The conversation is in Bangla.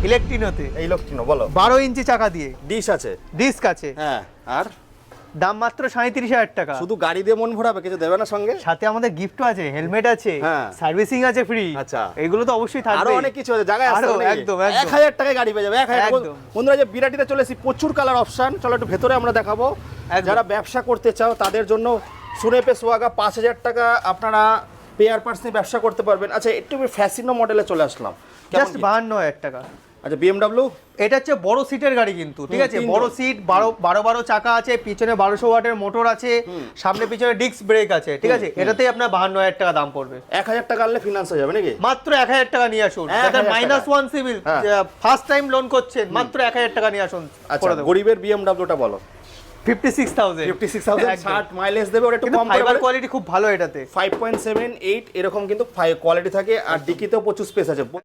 ইলেকট্রিনোতে। ইলেকট্রিনো বলো। 12 ইঞ্চি চাকা দিয়ে, ডিশ আছে, ডিস্ক আছে। হ্যাঁ। আর দাম মাত্র 37,000 টাকা। শুধু গাড়ি দিয়ে মন ভরাবে, কিছু দেবে না সঙ্গে? সাথে আমাদের গিফটও আছে, হেলমেট আছে, হ্যাঁ। সার্ভিসিং আছে ফ্রি। আচ্ছা। এগুলো তো অবশ্যই থাকবে। আরো অনেক কিছু আছে, জায়গায় আসতে আরো, হবে নাকি? একদম 1000 টাকায় গাড়ি পেয়ে যাবে, 1000 টাকা। একদম। বন্ধুরা যে বিরাটিতে চলে এসেছি, প্রচুর কালার অপশন। চলো একটু ভেতরে আমরা দেখাবো। একদম। যারা ব্যবসা করতে চাও তাদের জন্য সুনেপে সোয়াগা 5000 টাকা আপনারা পেয়ার পার্টস নিয়ে ব্যবসা করতে পারবেন। আচ্ছা, একটু ফ্যাসিনো মডেলে চলে আসলাম। জাস্ট 52,000 টাকা। আচ্ছা, বিএমডব্লিউ। এটা হচ্ছে বড় সিটের গাড়ি কিন্তু, ঠিক আছে? তিনজন। বড় সিট, 12 চাকা আছে, পিছনে 1200 ওয়াটের মোটর আছে, সামনে পিছনে ডিস্ক ব্রেক আছে, ঠিক আছে? এটাতেই আপনার 52,000 টাকা দাম পড়বে। 1000 টাকা আনলে ফিনান্স হয়ে যাবে নাকি? মাত্র 1000 টাকা নিয়ে আসুন। 1000 যাদের টাকা। -1 সিভিল, হ্যাঁ। ফার্স্ট টাইম লোন করছেন, মাত্র 1000 টাকা নিয়ে আসুন। আচ্ছা, গরিবের বিএমডব্লিউটা বলো। 56,000। 56,000, 60 মাইলেজ দেবে, ওটা একটু কিন্তু কম করে ফাইবার বলে। কোয়ালিটি খুব ভালো এটাতে। 5.7, 8 এরকম কিন্তু কোয়ালিটি থাকে, আর ডিকিতেও প্রচুর স্পেস আছে।